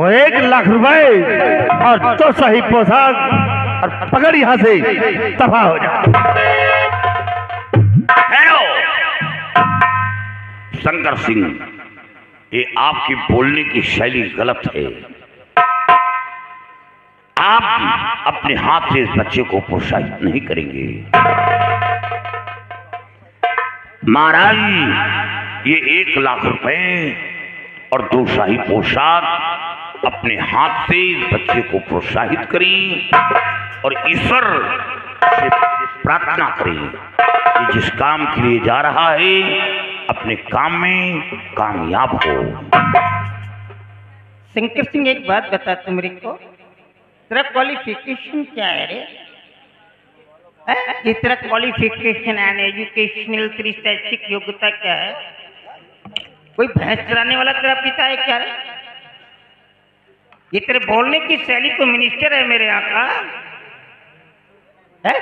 तो 1 लाख रुपए और तो सही पोशाक और पकड़ यहां से तबाह हो जा। शंकर सिंह, ये आपकी बोलने की शैली गलत है। आप अपने हाथ से इस बच्चे को प्रोत्साहित नहीं करेंगे। महाराज, ये 1 लाख रुपए और 2 शाही पोशाक अपने हाथ से इस बच्चे को प्रोत्साहित करें और ईश्वर से प्रार्थना करें कि जिस काम के लिए जा रहा है अपने काम में कामयाब हो। शंकर सिंह, एक बात बता तू मेरे को, तेरा क्वालिफिकेशन क्या है रे? ये तेरा क्वालिफिकेशन एंड एजुकेशनल तेरी शैक्षिक योग्यता क्या है? कोई भैंस चराने वाला तेरा पिता है क्या रे? ये तेरे बोलने की शैली तो मिनिस्टर है मेरे यहाँ का है?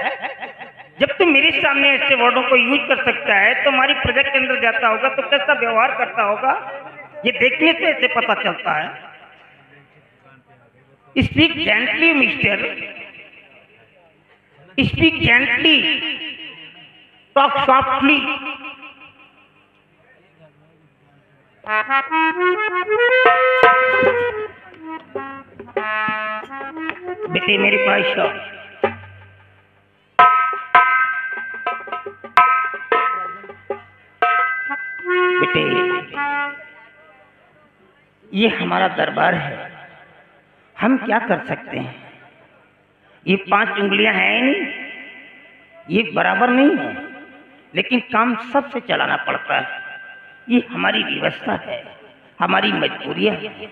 जब तुम मेरे सामने ऐसे वर्डों को यूज कर सकता है तो हमारी प्रजा के अंदर जाता होगा तो कैसा व्यवहार करता होगा ये देखने से ऐसे पता चलता है। Speak gently mister, speak gently, talk softly. बेटे मेरे पास बेटे, ये हमारा दरबार है, हम क्या कर सकते हैं? ये 5 उंगलियां हैं नहीं, ये बराबर नहीं है, लेकिन काम सबसे चलाना पड़ता है। ये हमारी व्यवस्था है, हमारी मजबूरियां है,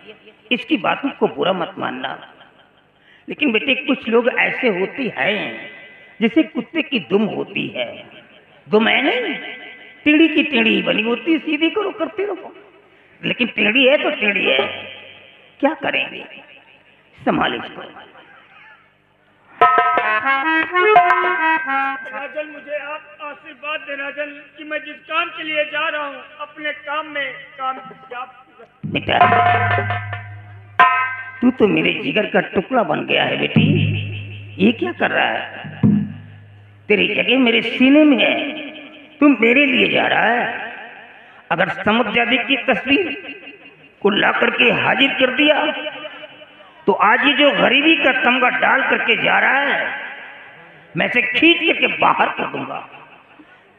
इसकी बातों को बुरा मत मानना। लेकिन बेटे कुछ लोग ऐसे होते हैं जैसे कुत्ते की दुम होती है, दुम है नहीं, टेढ़ी की टेढ़ी बनी होती, सीधी करो करते रहो, लेकिन टेढ़ी है तो टेढ़ी है, क्या करेंगे? संभाल इसको। राजन, मुझे आप आशीर्वाद दे राजन कि मैं जिस काम के लिए जा रहा हूँ अपने काम में कामयाब। बेटा तू तो मेरे जिगर का टुकड़ा बन गया है बेटी, ये क्या कर रहा है? तेरी जगह मेरे सीने में है, तुम मेरे लिए जा रहा है। अगर समुद्रादी की तस्वीर को ला करके हाजिर कर दिया तो आज ये जो गरीबी का तमगा डाल करके जा रहा है मैं इसे खींच करके बाहर कर दूंगा।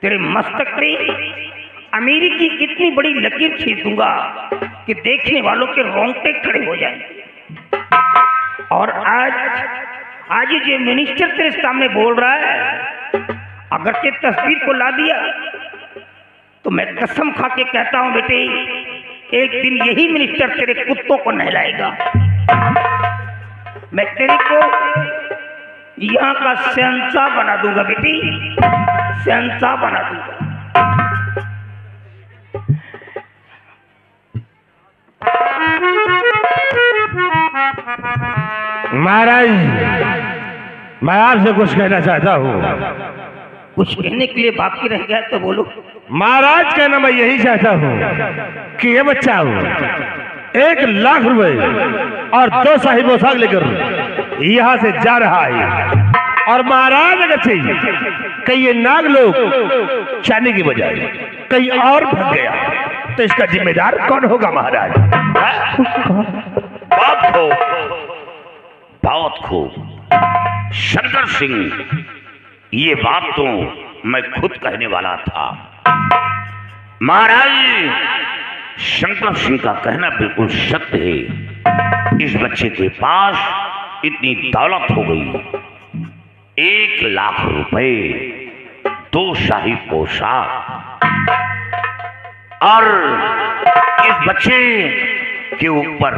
तेरे मस्तक पे अमीरी की इतनी बड़ी लकीर खींच दूंगा कि देखने वालों के रोंगटे खड़े हो जाएंगे। और आज ये जो मिनिस्टर तेरे सामने बोल रहा है, अगर ते तस्वीर को ला दिया तो मैं कसम खा के कहता हूं बेटे, एक दिन यही मिनिस्टर तेरे कुत्तों को नहलाएगा। मैं तेरे को यहाँ का शहंशाह बना दूंगा बेटी, शहंशाह बना दूंगा। महाराज, मैं आपसे कुछ कहना चाहता हूँ। कुछ कहने के लिए बाकी रह गया तो बोलो। महाराज, कहना मैं यही चाहता हूँ कि ये बच्चा हो 1 लाख रुपए और 2 शाही पोशाक लेकर यहाँ से जा रहा है। और महाराज अगर चाहिए कहीं ये नाग लोग जाने की बजाय कहीं और भाग गया तो इसका जिम्मेदार कौन होगा महाराज? बहुत खूब शंकर सिंह, ये बात तो मैं खुद कहने वाला था। महाराज, शंकर सिंह का कहना बिल्कुल सत्य है। इस बच्चे के पास इतनी दौलत हो गई, 1 लाख रुपए, 2 शाही पोशाक, और इस बच्चे के ऊपर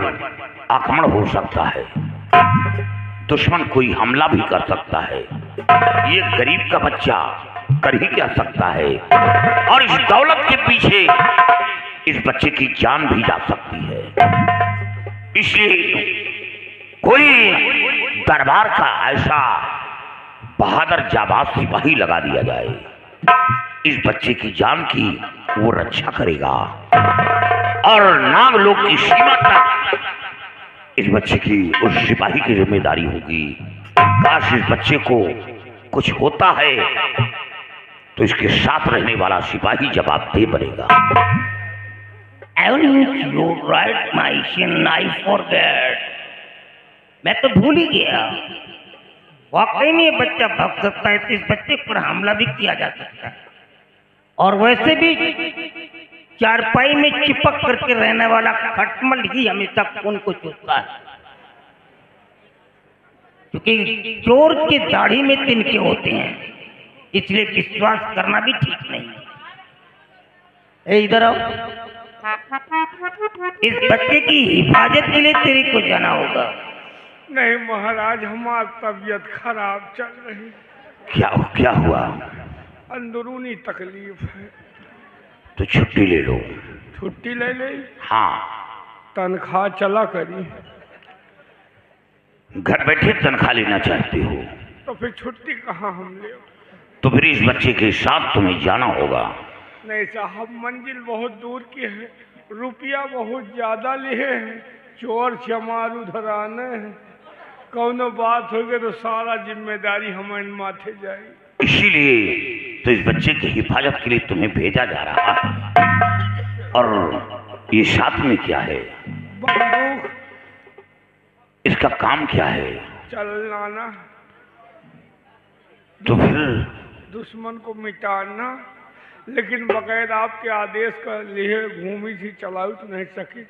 आक्रमण हो सकता है, दुश्मन कोई हमला भी कर सकता है। ये गरीब का बच्चा कर ही क्या सकता है, और इस दौलत के पीछे इस बच्चे की जान भी जा सकती है। इसलिए कोई दरबार का ऐसा बहादुर जाबाज सिपाही लगा दिया जाए, इस बच्चे की जान की वो रक्षा करेगा और नाग लोक की सीमा तक इस बच्चे की उस सिपाही की जिम्मेदारी होगी। काश इस बच्चे को कुछ होता है तो इसके साथ रहने वाला सिपाही जवाबदेह बनेगा। You're right, my son, I forget. मैं तो भूल ही गया। वाकई में ये बच्चा भाग सकता है तो इस बच्चे पर हमला भी किया जा सकता है। और वैसे भी चारपाई में चिपक करके रहने वाला खटमल ही हमेशा खून को चूसता है, क्योंकि चोर की दाढ़ी में तिनके होते हैं, इसलिए विश्वास करना भी ठीक नहीं है। इधर आओ, इस बच्चे की हिफाजत के लिए तेरे को जाना होगा। नहीं महाराज, हमारी तबीयत खराब चल रही। क्या हुआ? अंदरूनी तकलीफ है। तो छुट्टी ले लो। छुट्टी ले ले? हाँ। तनख्वाह चला करी। घर बैठे तनख्वाह लेना चाहते हो तो फिर छुट्टी कहाँ हम ले? तो फिर इस बच्चे के साथ तुम्हें जाना होगा। नहीं साहब, मंजिल बहुत दूर की है, रुपया बहुत ज्यादा लिए हैं, चोर चमार उधर आने हैं, कौनो बात हो गई तो सारा जिम्मेदारी हमारे माथे जाएगी। इसीलिए तो इस बच्चे की हिफाजत के लिए तुम्हें भेजा जा रहा है। और ये साथ में क्या है? बंदूक। इसका काम क्या है? चलाना। तो फिर दुश्मन को मिटाना, लेकिन बगैर आपके आदेश का लिए घूमी थी चलाऊ तो नहीं सकी।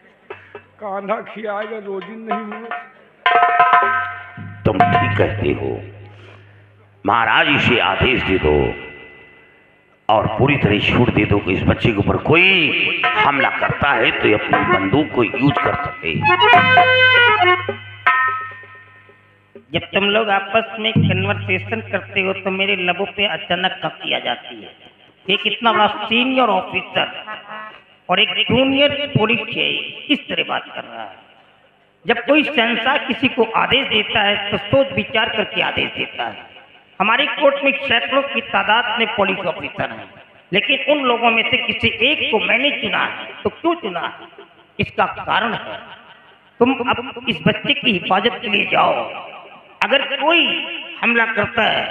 कांधा खियाएगा रोजी नहीं हुआ। तुम ठीक कहते हो। महाराज इसे आदेश दे दो और पूरी तरह छूट दे दो कि इस बच्चे के ऊपर कोई हमला करता है तो ये अपनी बंदूक को यूज कर सके। जब तुम लोग आपस में कन्वर्सेशन करते हो तो मेरे लबों पे अचानक हंसी आ जाती है। एक इतना बड़ा सीनियर ऑफिसर और एक जूनियर पुलिस है इस तरह बात कर रहा है। जब कोई शहंशाह किसी को आदेश देता है तो सोच विचार करके आदेश देता है। हमारी कोर्ट में सैकड़ों की तादाद में पुलिस ऑफिसर हैं, लेकिन उन लोगों में से किसी एक को मैंने चुना है। तो क्यों चुना है? इसका कारण है, तुम अब इस बच्चे की हिफाजत के लिए जाओ। अगर कोई हमला करता है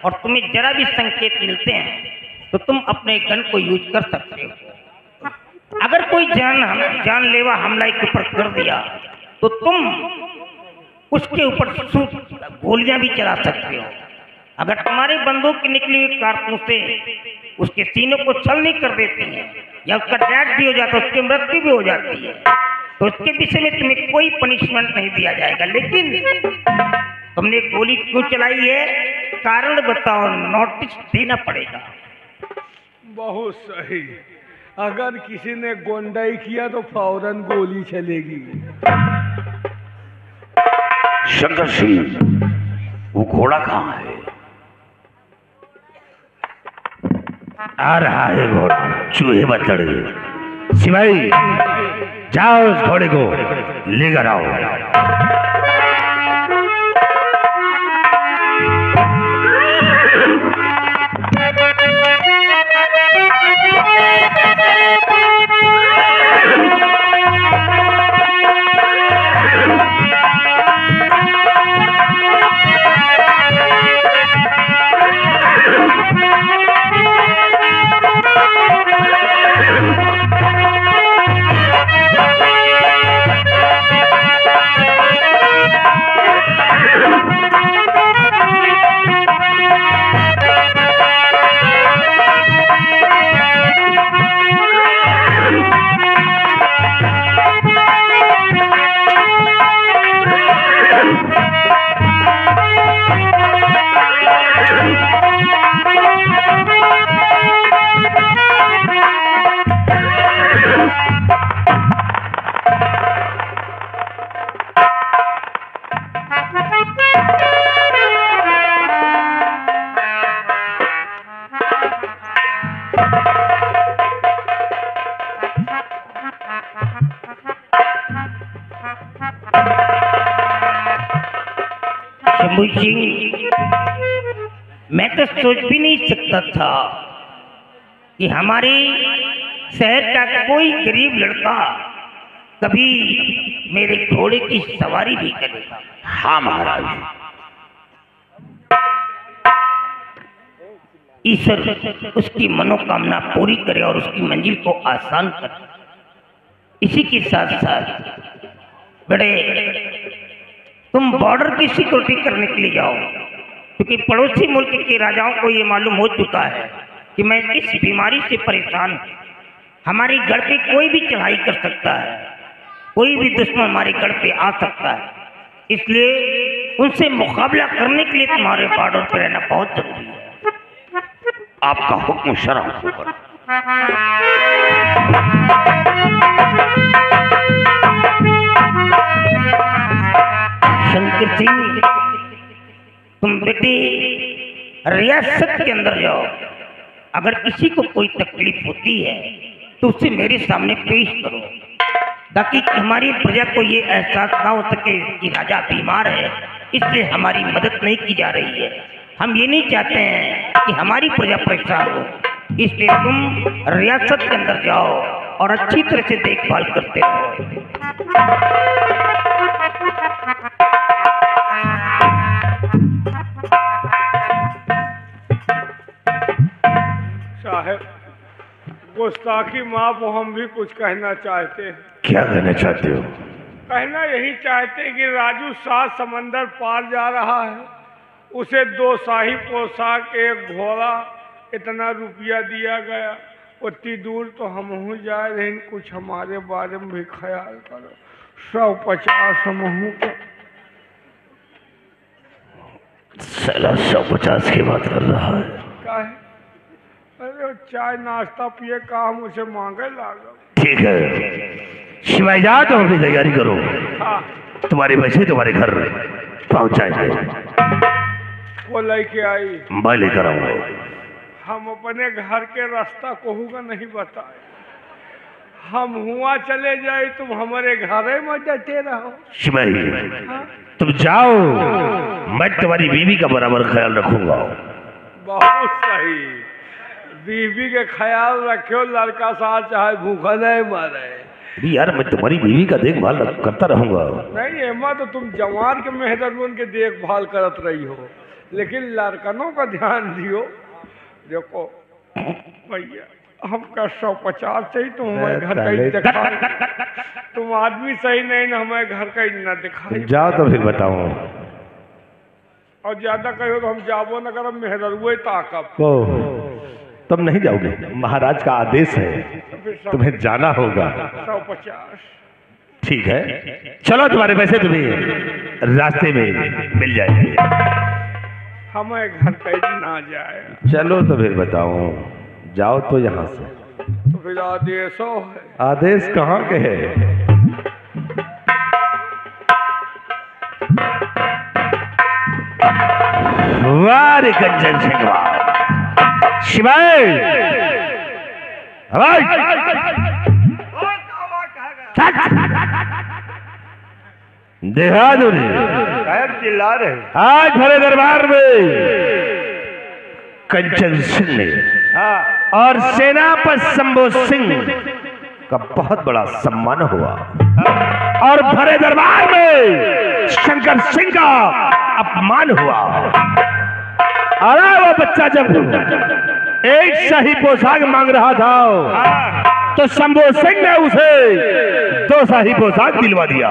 और तुम्हें जरा भी संकेत मिलते हैं तो तुम अपने गन को यूज कर सकते हो। अगर कोई जानलेवा हमला के ऊपर कर दिया तो तुम उसके ऊपर गोलियां भी चला सकते हो। अगर तुम्हारी बंदूक की निकली हुई कारतूसें उसके सीने को छलनी कर देती हैं या उसका डेथ भी हो जाता है, उसकी मृत्यु भी हो जाती है, तो उसके विषय में तुम्हें कोई पनिशमेंट नहीं दिया जाएगा। लेकिन तुमने गोली क्यों चलाई है, कारण बताओ, नोटिस देना पड़ेगा। बहुत सही। अगर किसी ने गोंडाई किया तो फौरन गोली चलेगी। शंकर सिंह, वो घोड़ा कहाँ है? आ रहा है घोड़ा, चूहे बतड़ गए। सिपाही, जाओ उस घोड़े को लेकर आओ। शंभू सिंह, मैं तो सोच भी नहीं सकता था कि हमारे शहर का कोई गरीब लड़का कभी मेरे घोड़े की सवारी भी करेगा? हाँ महाराज। ईश्वर उसकी मनोकामना पूरी करे और उसकी मंजिल को आसान करे। इसी के साथ साथ बड़े तुम बॉर्डर की सिक्योरिटी करने के लिए जाओ, क्योंकि पड़ोसी मुल्क के राजाओं को ये मालूम हो चुका है कि मैं इस बीमारी से परेशान हूँ। हमारी गढ़ पे कोई भी चढ़ाई कर सकता है, कोई भी दुश्मन हमारे गढ़ पे आ सकता है, इसलिए उनसे मुकाबला करने के लिए तुम्हारे बॉर्डर पर रहना बहुत जरूरी है। आपका हुक्म शरम होगा। शंकर सिंह, तुम बेटे रियासत के अंदर जाओ। अगर किसी को कोई तकलीफ होती है तो उसे मेरे सामने पेश करो, ताकि हमारी प्रजा को ये एहसास ना हो सके कि राजा बीमार है, इसलिए हमारी मदद नहीं की जा रही है। हम ये नहीं चाहते हैं कि हमारी प्रजा परेशान हो, इसलिए तुम रियासत के अंदर जाओ और अच्छी तरह से देखभाल करते रहो। साहब, गुस्ताखी माफ हो, हम भी कुछ कहना चाहते हैं। क्या कहना चाहते हो? कहना यही चाहते हैं कि राजू 7 समंदर पार जा रहा है, उसे 2 शाही पोशाक, 1 घोड़ा, इतना रुपया दिया गया। उतनी दूर तो हम हूँ जा रहे हैं, कुछ हमारे बारे में भी ख्याल करो। 150 हमहू का 150 की बात कर रहा है। का है? अरे चाय नाश्ता पिए का हम उसे मांगे लागो। ठीक है शिवाय, जा तो अपनी तैयारी करो। हाँ, तुम्हारे पैसे तुम्हारे घर पहुंचाएंगे। वो लेके आई, मैं लेकर आऊंगा। हम अपने घर के रास्ता कहूँगा नहीं बताए। हम हुआ चले जाए, तुम हमारे घरे में जाते रहो। शिवाय, हाँ? तुम जाओ, मैं तुम्हारी बीवी का बराबर ख्याल रखूंगा। बहुत सही, बीवी के ख्याल रखो, लड़का साथ चाहे भूखा नहीं मारे। यार मैं तुम्हारी बीवी का देखभाल करता रहूंगा। नहीं, एमा तो तुम जवान के मेहरबान के देखभाल करत रही हो, लेकिन लड़कनों का ध्यान दियो। देखो भैया, हमका 150 चाहिए, तुम हमारे घर का ही दिखा। तुम आदमी सही नहीं ना, हमारे घर का ही ना दिखाई। जाओ तो फिर बताओ। और ज्यादा कहो तो हम जाबो न करब, मेहरुए ताकब। तुम नहीं जाओगे, महाराज का आदेश है, तुम्हें जाना होगा। 150। ठीक है, चलो तुम्हारे पैसे तुम्हें रास्ते में मिल जाएंगे। हमें घर कहीं ना जाए। चलो तो फिर बताओ, जाओ तो यहाँ से। तो फिर आदेशो है। आदेश कहाँ के है? वारे कंचन सिंह शिवाय, देखा दूरी चिल्ला रहे। आज भरे दरबार में कंचन सिंह ने और सेनापति शंभू सिंह का बहुत बड़ा सम्मान हुआ, और भरे दरबार में शंकर सिंह का अपमान हुआ। अरे वो बच्चा जब एक शाही पोशाक मांग रहा था तो शंभू सिंह ने उसे 2 शाही पोशाक दिलवा दिया।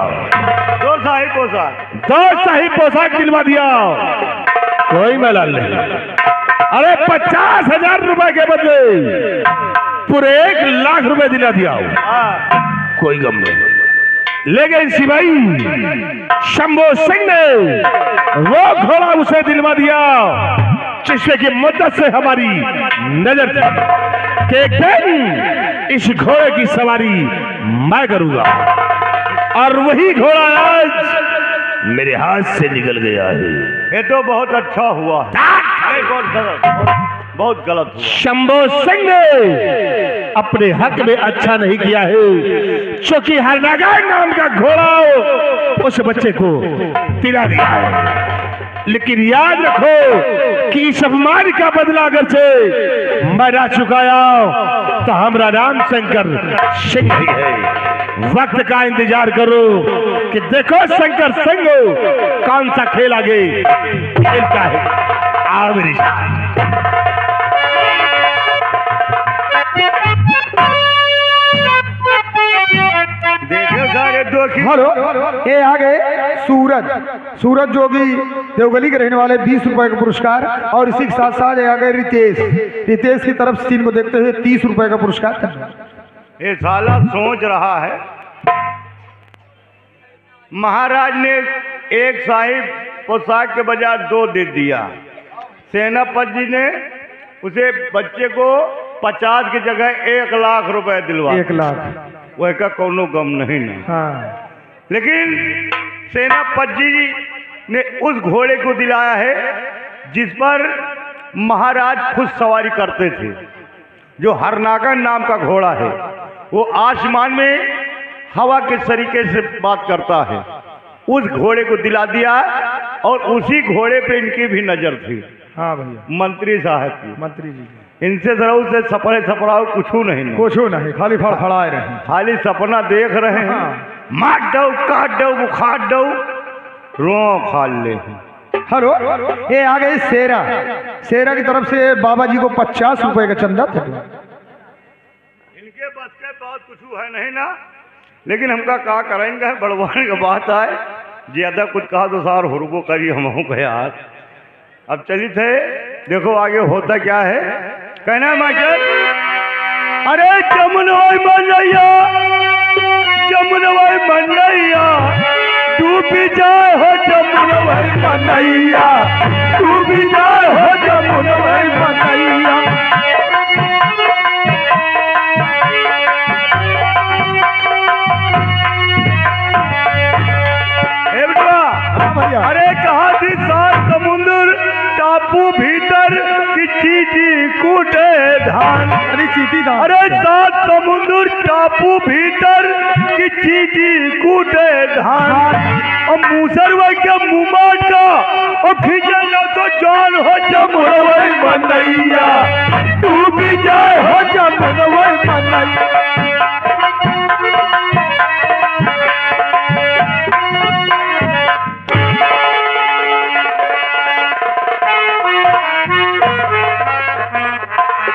2 शाही पोशाक? 2 शाही पोशाक दिलवा दिया। कोई मलाल नहीं। अरे 50,000 रुपए के बदले पूरे 1 लाख रुपए दिला दिया। कोई गम नहीं। लेकिन सिपाही शंभू सिंह ने वो घोड़ा उसे दिलवा दिया जिससे की मुद्दत से हमारी नजर थी कि एक दिन इस घोड़े की सवारी मैं करूंगा, और वही घोड़ा आज मेरे हाथ से निकल गया है। ये तो बहुत अच्छा हुआ, बहुत गलत हुआ। शंभू सिंह ने अपने हक में अच्छा नहीं किया है, क्योंकि हरनागार नाम का घोड़ा उस बच्चे को पिला दिया है। लेकिन याद रखो कि इस अपमान का बदला अगर से मैं ना चुकाया तो हमारा नाम शंकर सिंह ही है। वक्त का इंतजार करो कि देखो शंकर संगो कौन सा खेल आगे खेलता है। आओ मेरी जान। देखो सारे दो हेलो, ये आ गए सूरज। सूरज जोगी देवगली के रहने वाले 20 रुपए का पुरस्कार, और इसी के साथ साथ आ गए रितेश। रितेश की तरफ सीन को देखते हुए 30 रुपए का पुरस्कार। ये साला सोच रहा है महाराज ने एक साहिब पोशाक के बजाय 2 दे दिया। सेनापति जी ने उसे बच्चे को 50 की जगह 1 लाख रुपए दिलवा। 1 लाख वह का कोनो गम नहीं ना। हाँ। लेकिन सेनापति जी ने उस घोड़े को दिलाया है जिस पर महाराज खुद सवारी करते थे, जो हरनागन नाम का घोड़ा है। वो आसमान में हवा के तरीके से बात करता है। उस घोड़े को दिला दिया और उसी घोड़े पे इनकी भी नजर थी। हाँ भैया, मंत्री साहब की। मंत्री जी इनसे जरा उसे सपने सपनाओ कुछ नहीं, कुछ नहीं, खाली फड़फड़ाए रहे, खाली सपना देख रहे हैं। हाँ। मार दो, काट दो, बुखार दो, रो फाल ले। हेलो, ये आ गई शेरा। शेरा की तरफ से बाबा जी को 50 रुपए का चंदा था। इनके बस के बात कुछ है नहीं ना, लेकिन हमका का करेंगे, बड़वाने का बात आए ज्यादा कुछ कहा तो सार हुरबो करी हम को यार। अब चली थे, देखो आगे होता क्या है। कहना मास्टर, अरे जमुनवाई मनैया, जमुनवाई मनैया, डूबी जाए हो जमुनवाई मनैया, डूबी जाए हो जमुनवाई मनैया। अरे कहा थी 7 समुद्र टापू भीतर की चीटी कूटे धान। अरे चीटी धान। अरे 7 समुद्र टापू भीतर की चीटी कूटे धान। और मूसरवा के मुँह का और खिंचल तो जान हो जमुनवाई मनैया, डूबी जाए हो जमुनवाई मनैया।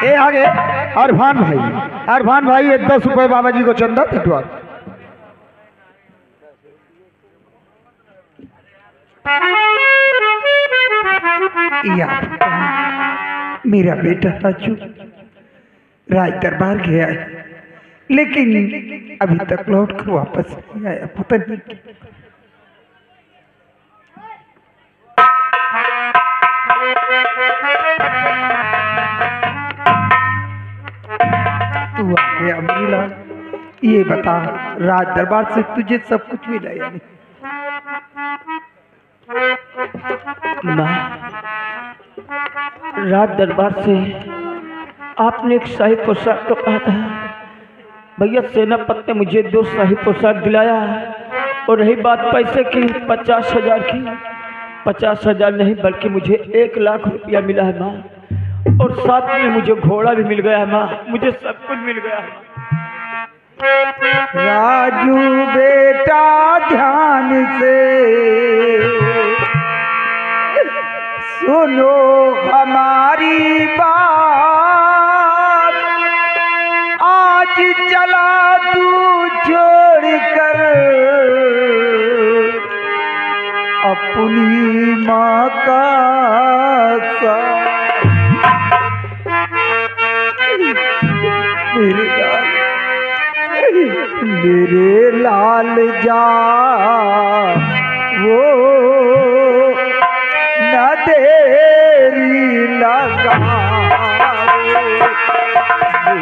ये आगे अरफान भाई। अरफान भाई ये 10 रुपए बाबा जी को चंदा कटवा। मेरा बेटा राजू राज दरबार गया है, लेकिन अभी तक लौट कर वापस नहीं आया। पता नहीं तू आ गया अमीलाल। ये बता, राज दरबार से तुझे सब कुछ मिला या नहीं? राज दरबार से आपने एक शाही पोशाक तो कहा था भैया। सेनापति ने मुझे 2 शाही पोशाक दिलाया, और रही बात पैसे की 50,000 की, 50,000 नहीं बल्कि मुझे 1 लाख रुपया मिला है माँ। और साथ में मुझे घोड़ा भी मिल गया है माँ, मुझे सब कुछ मिल गया है। राजू बेटा ध्यान से सुनो हमारी बात। आज चला तू छोड़ कर अपनी माँ का साथ। मेरे लाल जा वो न देरी लगा,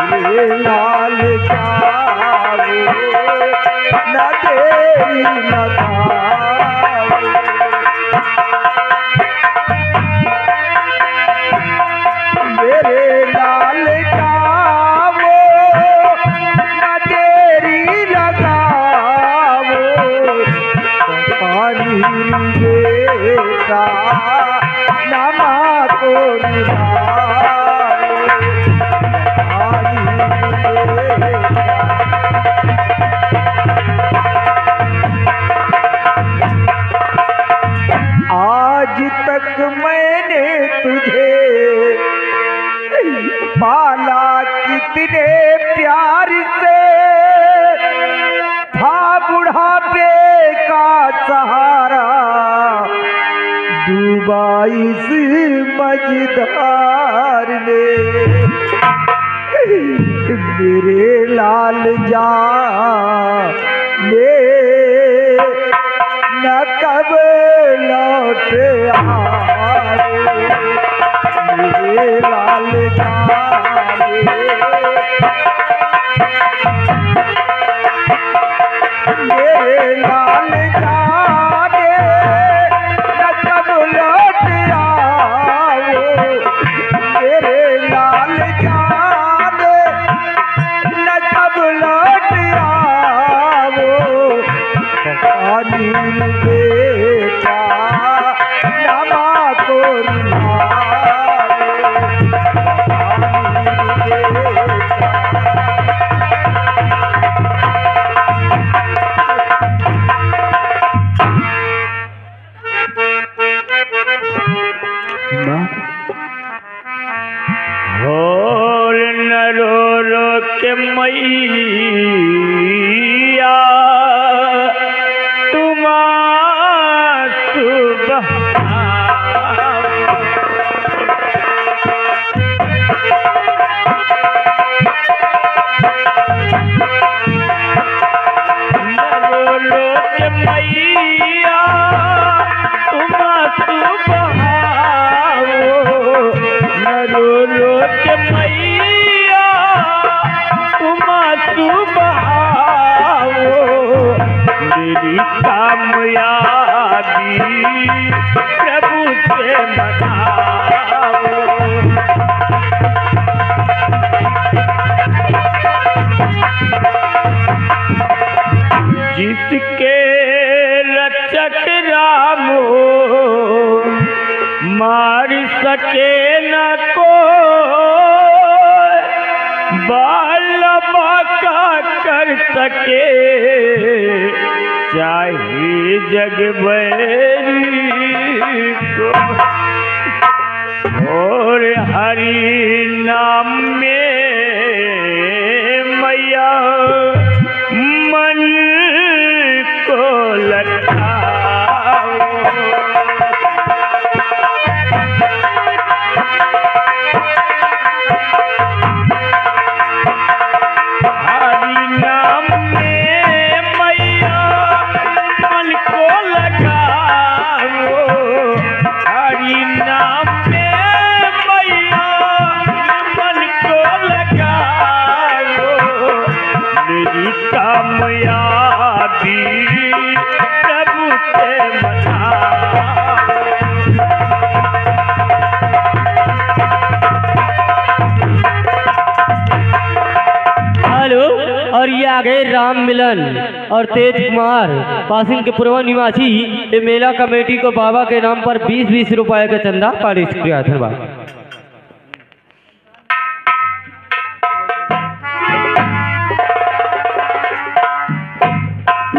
मेरे लाल जा वो न देरी लगा। मेरे लाल जा बेटा नमा को आज तक मैंने तुझे पाला कितने प्यार से, था बुढ़ापे का सहारा डूबा इस मझधार में। मेरे लाल जाने न कब लौट आए, मेरे लाल जाने मेरे लाल जाने न कब लौट आओ, मेरे लाल जाने न कब लौट आओ। अनिल बेटा नमा को रुलाओ, अनिल बेटा। होल न रो रो के मैया मेरी कामयाबी प्रभु से मनाओ। जिसके रक्षक राम हो मार सके न को, बाल बाका कर सके चाहे जग बैरी को। और हरि नाम में मैया मन को लटाओ। हरि नाम में मैया मन को लगाओ, हरि नाम में मैया मन को लगाओ। मेरी कामयाबी प्रभु से मनाओ। हेलो, और ये आ गए राम मिलन और तेज कुमार पासिंग के पूर्व निवासी। ये मेला कमेटी को बाबा के नाम पर 20-20 रुपए का चंदा पारित किया। धन्यवाद।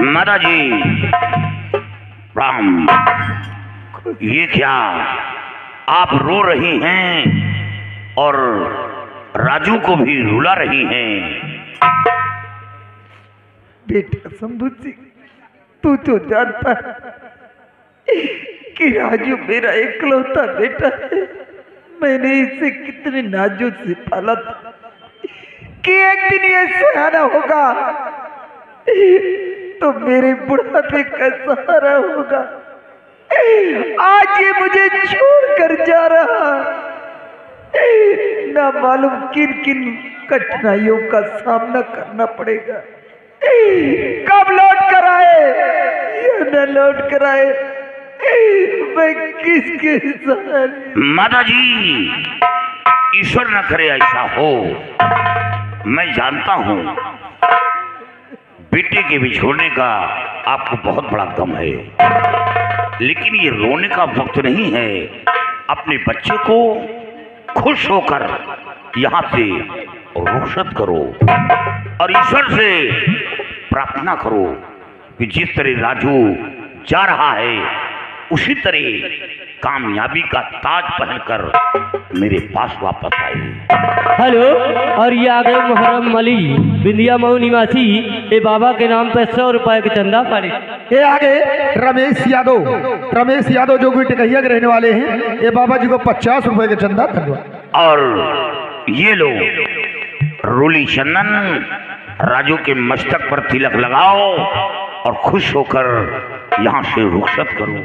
माता जी राम, ये क्या आप रो रही हैं और राजू को भी रुला रही हैं? बेटा शंभू सिंह, तू तो जानता है कि राजू मेरा इकलौता बेटा है। मैंने इसे कितने नाजुक से पाला था कि एक दिन ये सहारा होगा तो मेरे बुढ़ापे का सहारा होगा। आज ये मुझे छोड़कर जा रहा, ना मालूम किन किन कठिनाइयों का सामना करना पड़ेगा। कब लौट कर आए या न लौट कर आए, मैं किसके सहारे। माता जी, ईश्वर न करे ऐसा हो। मैं जानता हूं बेटे के बिछोड़ने का आपको बहुत बड़ा गम है, लेकिन ये रोने का वक्त नहीं है। अपने बच्चे को खुश होकर यहाँ से रुखसत करो और ईश्वर से प्रार्थना करो कि जिस तरह राजू जा रहा है उसी तरह कामयाबी का ताज पहनकर मेरे पास वापस आए। हेलो, और ये आ गए मुहर्रम अली, बिंदिया मऊ निवासी, ये बाबा के नाम पर 100 रुपए के चंदा पारिश। ये आगे रमेश यादव जो कि टिकहिया के रहने वाले हैं, ये बाबा जी को 50 रुपए के चंदा करवा। और ये लो रूली चंदन, राजू के मस्तक पर तिलक लगाओ और खुश होकर यहाँ से रुखसत करो।